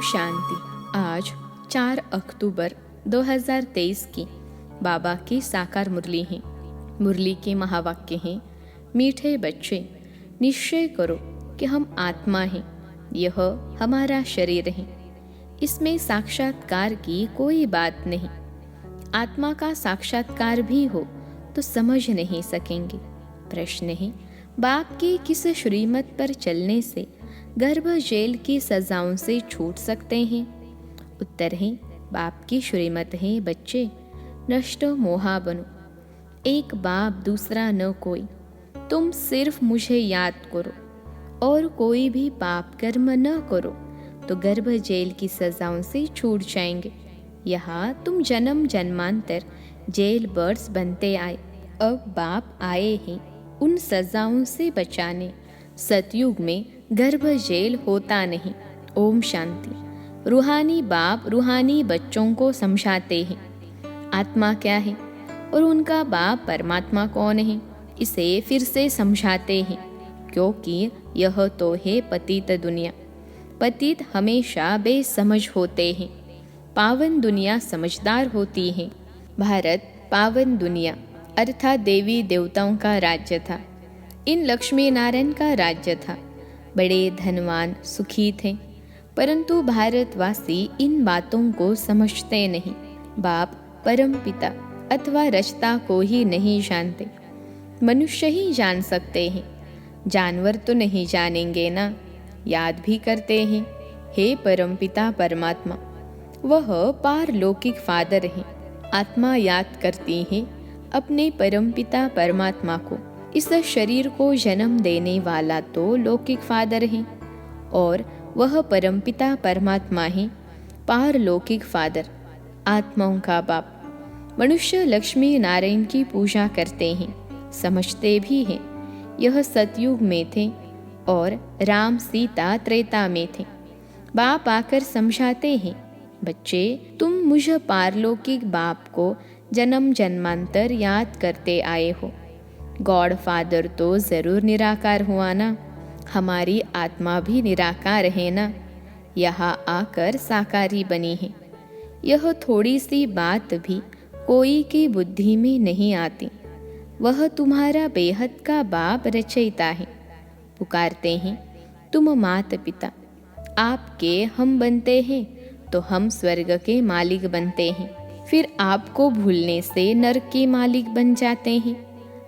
शांति। आज 4 अक्टूबर 2023 की बाबा की साकार मुरली है। मुरली के महावाक्य हैं, मीठे बच्चे, निश्चय करो कि हम आत्मा हैं, यह हमारा शरीर है। इसमें साक्षात्कार की कोई बात नहीं। आत्मा का साक्षात्कार भी हो तो समझ नहीं सकेंगे। प्रश्न है, बाप की किस श्रीमत पर चलने से गर्भ जेल की सजाओं से छूट सकते हैं? उत्तर है, बाप की श्रीमत है, बच्चे नष्ट मोहा बनो, एक बाप दूसरा न कोई, तुम सिर्फ मुझे याद करो और कोई भी पाप कर्म न करो तो गर्भ जेल की सजाओं से छूट जाएंगे। यहाँ तुम जन्म जन्मांतर जेल बर्ड्स बनते आए, अब बाप आए हैं उन सजाओं से बचाने। सतयुग में गर्भ जेल होता नहीं। ओम शांति। रूहानी बाप रूहानी बच्चों को समझाते हैं आत्मा क्या है और उनका बाप परमात्मा कौन है। इसे फिर से समझाते हैं क्योंकि यह तो है पतित दुनिया। पतित हमेशा बेसमझ होते हैं, पावन दुनिया समझदार होती है। भारत पावन दुनिया अर्थात देवी देवताओं का राज्य था। इन लक्ष्मी नारायण का राज्य था। बड़े धनवान सुखी थे, परंतु भारतवासी इन बातों को समझते नहीं। बाप परम पिता अथवा रचता को ही नहीं जानते। मनुष्य ही जान सकते हैं, जानवर तो नहीं जानेंगे ना। याद भी करते हैं, हे परम पिता परमात्मा, वह पारलौकिक फादर हैं। आत्मा याद करती है अपने परमपिता परमात्मा को। इस शरीर को जन्म देने वाला तो लौकिक फादर है और वह परमपिता परमात्मा है, पारलौकिक फादर, आत्माओं का बाप। मनुष्य लक्ष्मी नारायण की पूजा करते हैं, समझते भी हैं। यह सतयुग में थे और राम सीता त्रेता में थे। बाप आकर समझाते हैं, बच्चे तुम मुझ पारलौकिक बाप को जन्म जन्मांतर याद करते आए हो। गॉड फादर तो ज़रूर निराकार हुआ ना, हमारी आत्मा भी निराकार है ना, यहाँ आकर साकारी बनी है। यह थोड़ी सी बात भी कोई की बुद्धि में नहीं आती। वह तुम्हारा बेहद का बाप रचयिता है। पुकारते हैं, तुम मात पिता, आपके हम बनते हैं तो हम स्वर्ग के मालिक बनते हैं। फिर आपको भूलने से नरक के मालिक बन जाते हैं।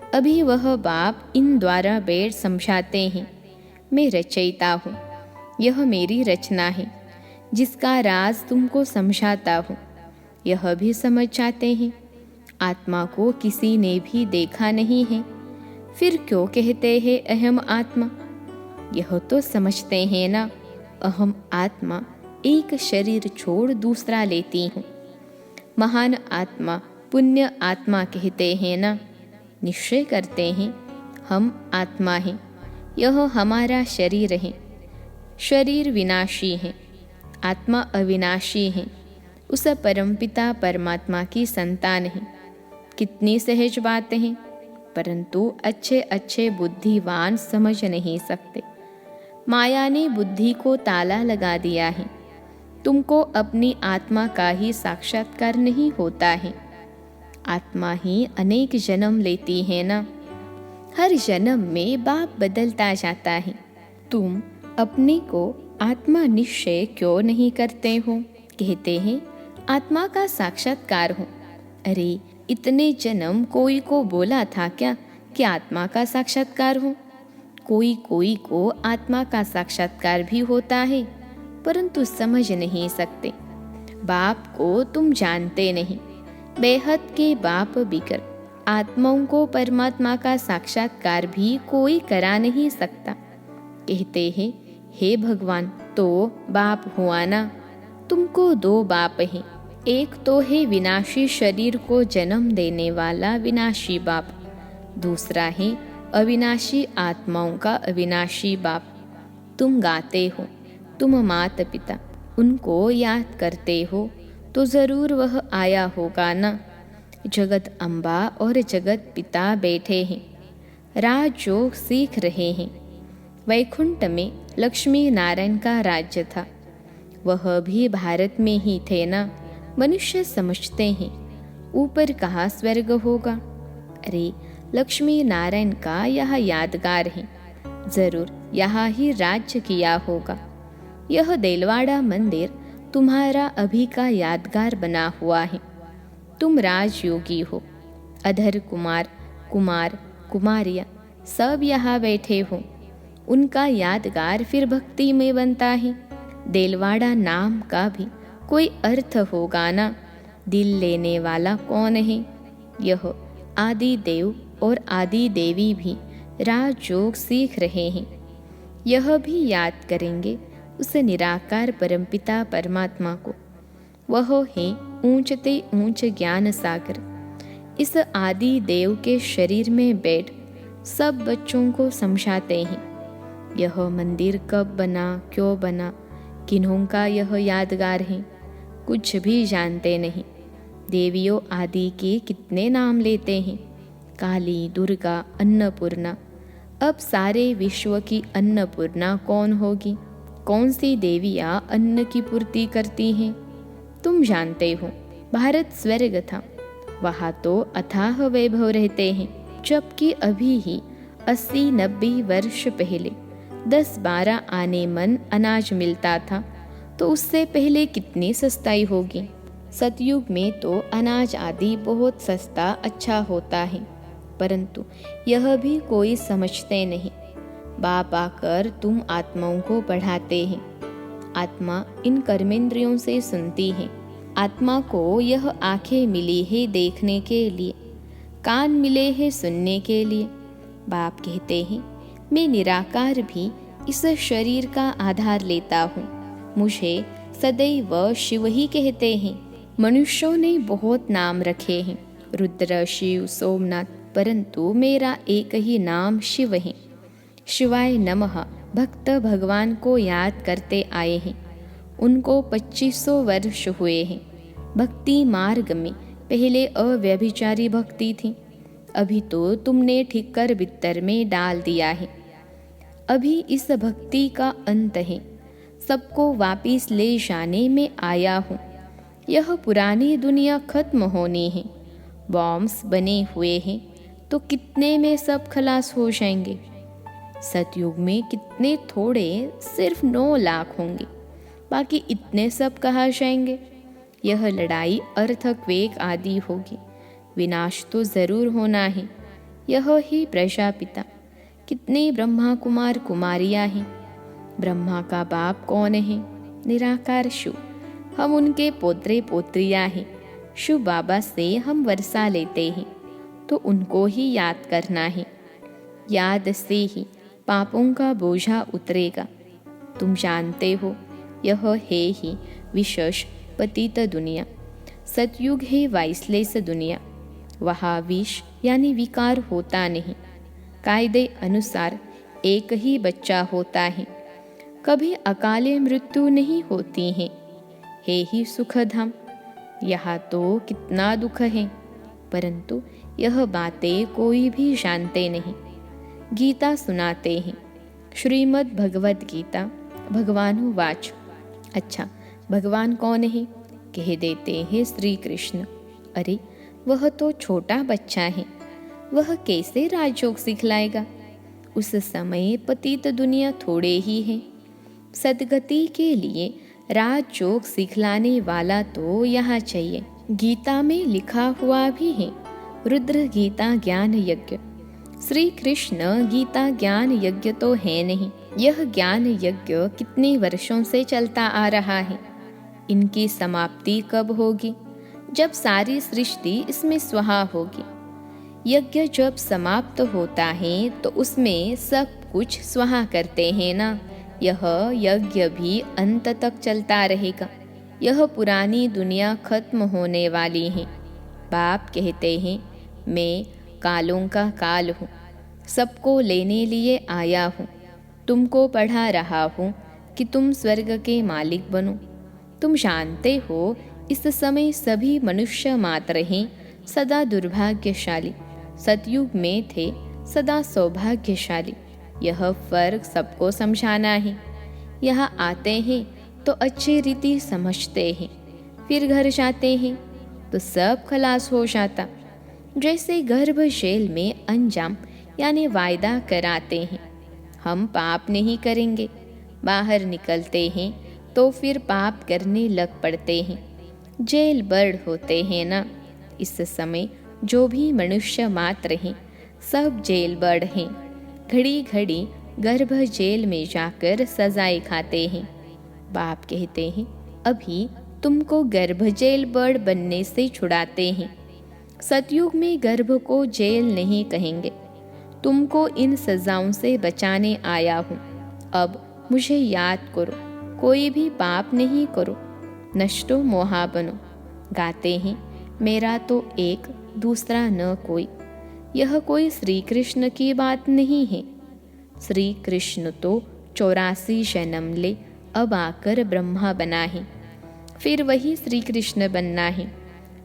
अभी वह बाप इन द्वारा बैठ समझाते हैं, मैं रचयिता हूँ, यह मेरी रचना है, जिसका राज तुमको समझाता हूँ। यह भी समझ जाते हैं, आत्मा को किसी ने भी देखा नहीं है, फिर क्यों कहते हैं अहम आत्मा। यह तो समझते हैं ना, अहम आत्मा एक शरीर छोड़ दूसरा लेती हूँ। महान आत्मा पुण्य आत्मा कहते हैं ना। निश्चय करते हैं हम आत्मा हैं, यह हमारा शरीर है। शरीर विनाशी है, आत्मा अविनाशी है। उस परमपिता परमात्मा की संतान है। कितनी सहज बात है, परंतु अच्छे अच्छे बुद्धिवान समझ नहीं सकते। माया ने बुद्धि को ताला लगा दिया है। तुमको अपनी आत्मा का ही साक्षात्कार नहीं होता है। आत्मा ही अनेक जन्म लेती है ना। हर जन्म में बाप बदलता जाता है। तुम अपने को आत्मा निश्चय क्यों नहीं करते हो? कहते हैं आत्मा का साक्षात्कार हो। अरे इतने जन्म कोई को बोला था क्या कि आत्मा का साक्षात्कार हो? कोई कोई को आत्मा का साक्षात्कार भी होता है, परंतु समझ नहीं सकते। बाप को तुम जानते नहीं। बेहद के बाप बिकर आत्माओं को परमात्मा का साक्षात्कार भी कोई करा नहीं सकता। कहते हैं, हे भगवान, तो बाप हुआ ना। तुमको दो बाप हैं। एक तो है विनाशी शरीर को जन्म देने वाला विनाशी बाप, दूसरा है अविनाशी आत्माओं का अविनाशी बाप। तुम गाते हो, तुम माता पिता उनको याद करते हो तो ज़रूर वह आया होगा ना। जगत अम्बा और जगत पिता बैठे हैं, राजयोग सीख रहे हैं। वैकुंठ में लक्ष्मी नारायण का राज्य था। वह भी भारत में ही थे ना। मनुष्य समझते हैं ऊपर कहाँ स्वर्ग होगा। अरे लक्ष्मी नारायण का यह यादगार है, जरूर यहाँ ही राज्य किया होगा। यह देलवाड़ा मंदिर तुम्हारा अभी का यादगार बना हुआ है। तुम राजयोगी हो, अधर कुमार कुमार कुमारियाँ सब यहाँ बैठे हो। उनका यादगार फिर भक्ति में बनता है। देलवाड़ा नाम का भी कोई अर्थ होगा ना। दिल लेने वाला कौन है? यह आदि देव और आदि देवी भी राजयोग सीख रहे हैं। यह भी याद करेंगे उस निराकार परमपिता परमात्मा को। वह है ऊंचते ऊंच ज्ञान सागर। इस आदि देव के शरीर में बैठ सब बच्चों को समझाते हैं। यह मंदिर कब बना, क्यों बना, किन्हों का यह यादगार है, कुछ भी जानते नहीं। देवियों आदि के कितने नाम लेते हैं, काली, दुर्गा, अन्नपूर्णा। अब सारे विश्व की अन्नपूर्णा कौन होगी? कौन सी देवियाँ अन्न की पूर्ति करती हैं? तुम जानते हो भारत स्वर्ग था, वहाँ तो अथाह वैभव रहते हैं। जबकि अभी ही 80-90 वर्ष पहले 10-12 आने मन अनाज मिलता था, तो उससे पहले कितनी सस्ताई होगी। सतयुग में तो अनाज आदि बहुत सस्ता अच्छा होता है, परंतु यह भी कोई समझते नहीं। बाप आकर तुम आत्माओं को पढ़ाते हैं। आत्मा इन कर्मेंद्रियों से सुनती है। आत्मा को यह आंखें मिली है देखने के लिए, कान मिले हैं सुनने के लिए। बाप कहते हैं मैं निराकार भी इस शरीर का आधार लेता हूँ। मुझे सदैव शिव ही कहते हैं। मनुष्यों ने बहुत नाम रखे हैं, रुद्र, शिव, सोमनाथ, परंतु मेरा एक ही नाम शिव है। शिवाय नमः भक्त भगवान को याद करते आए हैं। उनको 2500 वर्ष हुए हैं। भक्ति मार्ग में पहले अव्यभिचारी भक्ति थी, अभी तो तुमने ठीक कर बित्तर में डाल दिया है। अभी इस भक्ति का अंत है। सबको वापिस ले जाने में आया हूँ। यह पुरानी दुनिया खत्म होनी है। बॉम्ब्स बने हुए हैं तो कितने में सब खलास हो जाएंगे। सतयुग में कितने थोड़े, सिर्फ 9 लाख होंगे, बाकी इतने सब कहाँ जाएंगे। यह लड़ाई अर्थक्वेक आदि होगी। विनाश तो जरूर होना है। यह ही प्रजापिता। कितने ब्रह्मा कुमार कुमारियाँ हैं। ब्रह्मा का बाप कौन है? निराकार शिव। हम उनके पोत्रे पोत्रियाँ हैं। शिव बाबा से हम वर्षा लेते हैं, तो उनको ही याद करना है। याद से ही पापों का बोझा उतरेगा। तुम जानते हो यह है ही विशेष पतित दुनिया। सतयुग है वाइसलेस दुनिया। वहाँ विष यानी विकार होता नहीं। कायदे अनुसार एक ही बच्चा होता है। कभी अकाले मृत्यु नहीं होती है ही सुखधाम। यहाँ तो कितना दुख है, परंतु यह बातें कोई भी जानते नहीं। गीता सुनाते हैं, श्रीमद् भगवद गीता। भगवानुवाच। अच्छा, भगवान कौन है? कह देते हैं श्री कृष्ण। अरे वह तो छोटा बच्चा है, वह कैसे राजयोग सिखलाएगा? उस समय पतित दुनिया थोड़े ही है। सदगति के लिए राजयोग सिखलाने वाला तो यहाँ चाहिए। गीता में लिखा हुआ भी है, रुद्र गीता ज्ञान यज्ञ। श्री कृष्ण गीता ज्ञान यज्ञ तो है नहीं। यह ज्ञान यज्ञ कितने वर्षों से चलता आ रहा है। इनकी समाप्ति कब होगी? जब सारी सृष्टि इसमें स्वाहा होगी। यज्ञ जब समाप्त होता है तो उसमें सब कुछ स्वाहा करते हैं ना। यह यज्ञ भी अंत तक चलता रहेगा। यह पुरानी दुनिया खत्म होने वाली है। बाप कहते हैं मैं कालों का काल हूँ, सबको लेने लिए आया हूँ। तुमको पढ़ा रहा हूँ कि तुम स्वर्ग के मालिक बनो। तुम जानते हो इस समय सभी मनुष्य मात्र हैं सदा दुर्भाग्यशाली। सतयुग में थे सदा सौभाग्यशाली। यह फर्क सबको समझाना है। यहाँ आते हैं तो अच्छी रीति समझते हैं, फिर घर जाते हैं तो सब खलास हो जाता। जैसे गर्भ जेल में अंजाम यानी वायदा कराते हैं, हम पाप नहीं करेंगे, बाहर निकलते हैं तो फिर पाप करने लग पड़ते हैं, जेल बर्ड होते हैं ना। इस समय जो भी मनुष्य मात्र हैं सब जेल बर्ड हैं, घड़ी घड़ी गर्भ जेल में जाकर सजाएं खाते हैं। बाप कहते हैं अभी तुमको गर्भ जेल बर्ड बनने से छुड़ाते हैं। सतयुग में गर्भ को जेल नहीं कहेंगे, तुमको इन सजाओं से बचाने आया हूँ। अब मुझे याद करो, कोई भी पाप नहीं करो, नष्टो मोहा बनो। गाते हैं मेरा तो एक दूसरा न कोई। यह कोई श्री कृष्ण की बात नहीं है। श्री कृष्ण तो 84 जन्म ले अब आकर ब्रह्मा बना है, फिर वही श्री कृष्ण बनना है,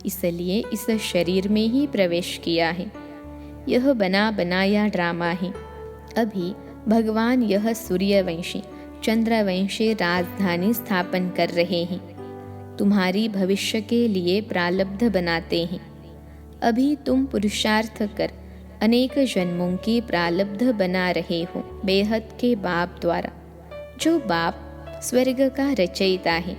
इसलिए इस शरीर में ही प्रवेश किया है। यह बना बनाया ड्रामा है। अभी भगवान यह सूर्यवंशी चंद्रवंशी राजधानी स्थापन कर रहे हैं, तुम्हारी भविष्य के लिए प्रारब्ध बनाते हैं। अभी तुम पुरुषार्थ कर अनेक जन्मों की प्रारब्ध बना रहे हो बेहद के बाप द्वारा, जो बाप स्वर्ग का रचयिता है।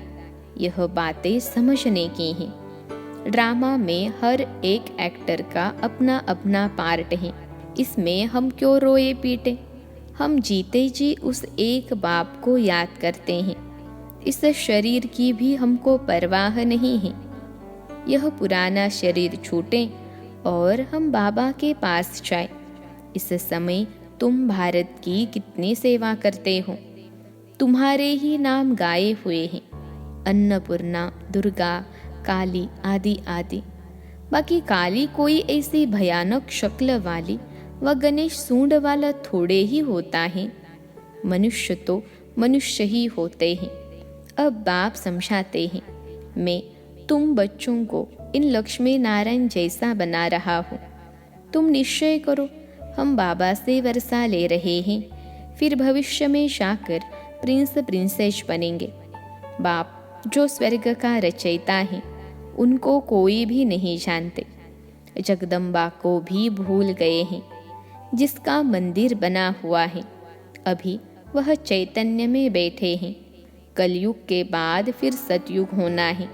यह बातें समझने की हैं। ड्रामा में हर एक एक्टर का अपना अपना पार्ट है, इसमें हम क्यों रोए पीटे। हम जीते जी उस एक बाप को याद करते हैं। इस शरीर की भी हमको परवाह नहीं है। यह पुराना शरीर छूटे और हम बाबा के पास जाए। इस समय तुम भारत की कितनी सेवा करते हो, तुम्हारे ही नाम गाए हुए हैं, अन्नपूर्णा, दुर्गा, काली आदि आदि। बाकी काली कोई ऐसी भयानक शक्ल वाली व गणेश सूंड वाला थोड़े ही होता है। मनुष्य तो मनुष्य ही होते हैं। अब बाप समझाते हैं, मैं तुम बच्चों को इन लक्ष्मी नारायण जैसा बना रहा हूँ। तुम निश्चय करो, हम बाबा से वर्षा ले रहे हैं, फिर भविष्य में जाकर प्रिंस प्रिंसेस बनेंगे। बाप जो स्वर्ग का रचयिता है, उनको कोई भी नहीं जानते। जगदम्बा को भी भूल गए हैं, जिसका मंदिर बना हुआ है। अभी वह चैतन्य में बैठे हैं। कलयुग के बाद फिर सतयुग होना है।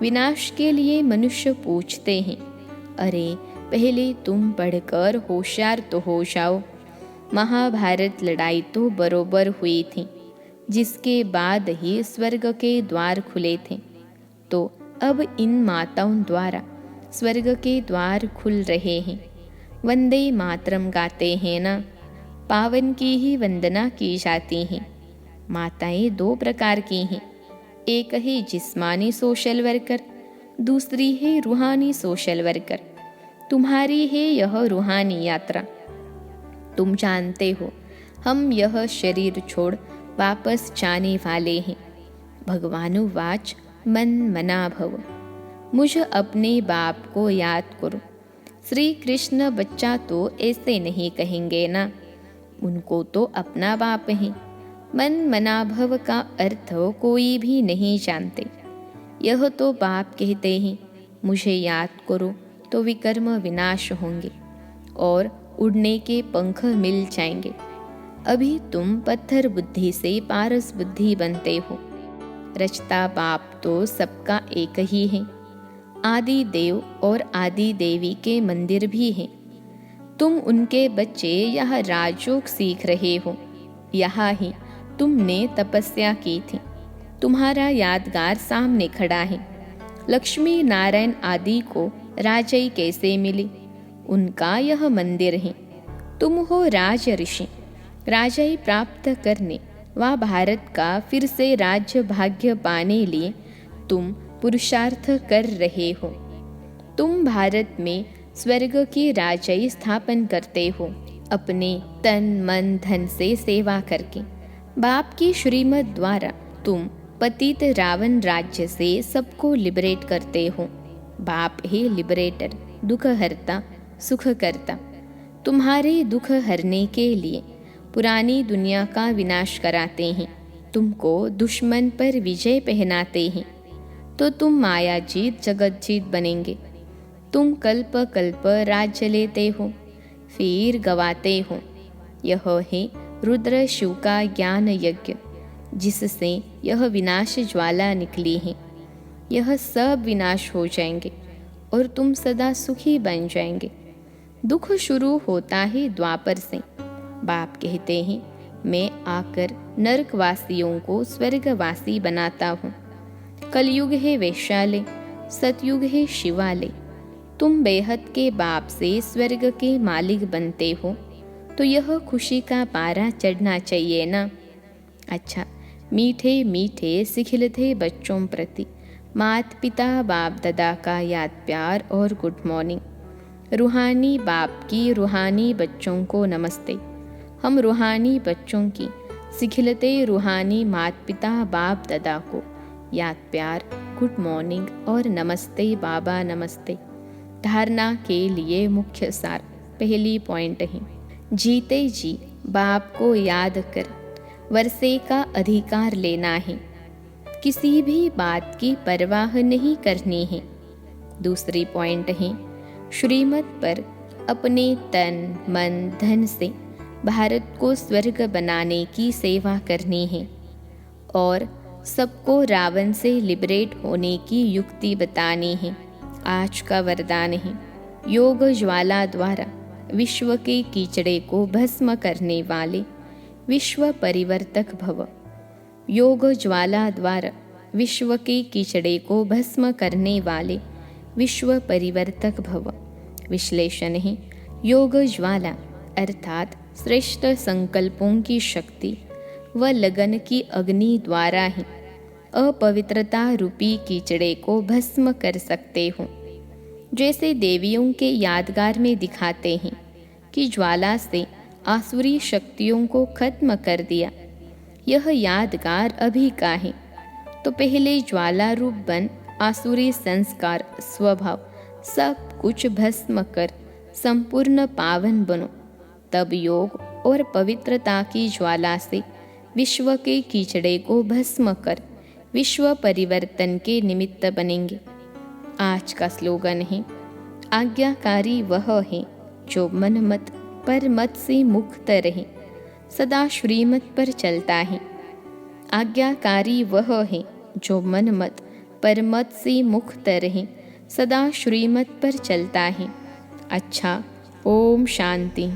विनाश के लिए मनुष्य पूछते हैं, अरे पहले तुम पढ़कर होशियार तो हो जाओ। महाभारत लड़ाई तो बरोबर हुई थी, जिसके बाद ही स्वर्ग के द्वार खुले थे। तो अब इन माताओं द्वारा स्वर्ग के द्वार खुल रहे हैं। वंदे मातरम गाते हैं ना, पावन की ही वंदना की जाती है। माताएं दो प्रकार की हैं, एक है जिस्मानी सोशल वर्कर, दूसरी है रूहानी सोशल वर्कर। तुम्हारी है यह रूहानी यात्रा। तुम जानते हो हम यह शरीर छोड़ वापस जाने वाले हैं। भगवानुवाच मन मना भव। मुझ अपने बाप को याद करो। श्री कृष्ण बच्चा तो ऐसे नहीं कहेंगे ना, उनको तो अपना बाप है। मन मना भव का अर्थ कोई भी नहीं जानते। यह तो बाप कहते हैं, मुझे याद करो तो विकर्म विनाश होंगे और उड़ने के पंख मिल जाएंगे। अभी तुम पत्थर बुद्धि से पारस बुद्धि बनते हो। रचता बाप तो सबका एक ही है। आदि देव और आदि देवी के मंदिर भी हैं। तुम उनके बच्चे यहाँ राजयोग सीख रहे हो। यहाँ ही तुमने तपस्या की थी। तुम्हारा यादगार सामने खड़ा है। लक्ष्मी नारायण आदि को राजई कैसे मिली, उनका यह मंदिर है। तुम हो राज ऋषि। राजई प्राप्त करने व भारत का फिर से राज्य भाग्य पाने लिए तुम पुरुषार्थ कर रहे हो। तुम भारत में स्वर्ग की राजई स्थापन करते हो, अपने तन मन धन से सेवा करके। बाप की श्रीमत द्वारा तुम पतित रावण राज्य से सबको लिबरेट करते हो। बाप है लिबरेटर, दुख हरता, सुख करता। तुम्हारे दुख हरने के लिए पुरानी दुनिया का विनाश कराते हैं। तुमको दुश्मन पर विजय पहनाते हैं तो तुम माया जीत जगत जीत बनेंगे। तुम कल्प कल्प राज्य लेते हो फिर गवाते हो। यह है रुद्र शिव का ज्ञान यज्ञ, जिससे यह विनाश ज्वाला निकली है। यह सब विनाश हो जाएंगे और तुम सदा सुखी बन जाएंगे। दुख शुरू होता है द्वापर से। बाप कहते हैं, मैं आकर नरकवासियों को स्वर्गवासी बनाता हूँ। कलयुग है वैशाल्य, सतयुग है शिवालय। तुम बेहद के बाप से स्वर्ग के मालिक बनते हो तो यह खुशी का पारा चढ़ना चाहिए ना। अच्छा, मीठे मीठे सिखिलते बच्चों प्रति माता पिता बाप दादा का याद प्यार और गुड मॉर्निंग। रूहानी बाप की रूहानी बच्चों को नमस्ते। हम रूहानी बच्चों की सिखिलते रूहानी माता पिता बाप दादा को याद प्यार, गुड मॉर्निंग और नमस्ते बाबा नमस्ते। धारणा के लिए मुख्य सार। पहली पॉइंट है, जीते जी बाप को याद कर वर्षे का अधिकार लेना है। किसी भी बात की परवाह नहीं करनी है। दूसरी पॉइंट है, श्रीमत पर अपने तन मन धन से भारत को स्वर्ग बनाने की सेवा करनी है और सबको रावण से लिबरेट होने की युक्ति बतानी है। आज का वरदान है, योग ज्वाला द्वारा विश्व के कीचड़े को भस्म करने वाले विश्व परिवर्तक भव। योग ज्वाला द्वारा विश्व के कीचड़े को भस्म करने वाले विश्व परिवर्तक भव। विश्लेषण है, योग ज्वाला अर्थात श्रेष्ठ संकल्पों की शक्ति व लगन की अग्नि द्वारा ही अपवित्रता रूपी कीचड़े को भस्म कर सकते हो। जैसे देवियों के यादगार में दिखाते हैं कि ज्वाला से आसुरी शक्तियों को खत्म कर दिया। यह यादगार अभी का है, तो पहले ज्वाला रूप बन आसुरी संस्कार स्वभाव सब कुछ भस्म कर संपूर्ण पावन बनो। तब योग और पवित्रता की ज्वाला से विश्व के कीचड़े को भस्म कर विश्व परिवर्तन के निमित्त बनेंगे। आज का स्लोगन है, आज्ञाकारी वह है जो मन मत पर मत से मुक्त रहे, सदा श्रीमत पर चलता है। आज्ञाकारी वह है जो मन मत पर मत से मुक्त रहे, सदा श्रीमत पर चलता है। अच्छा, ओम शांति।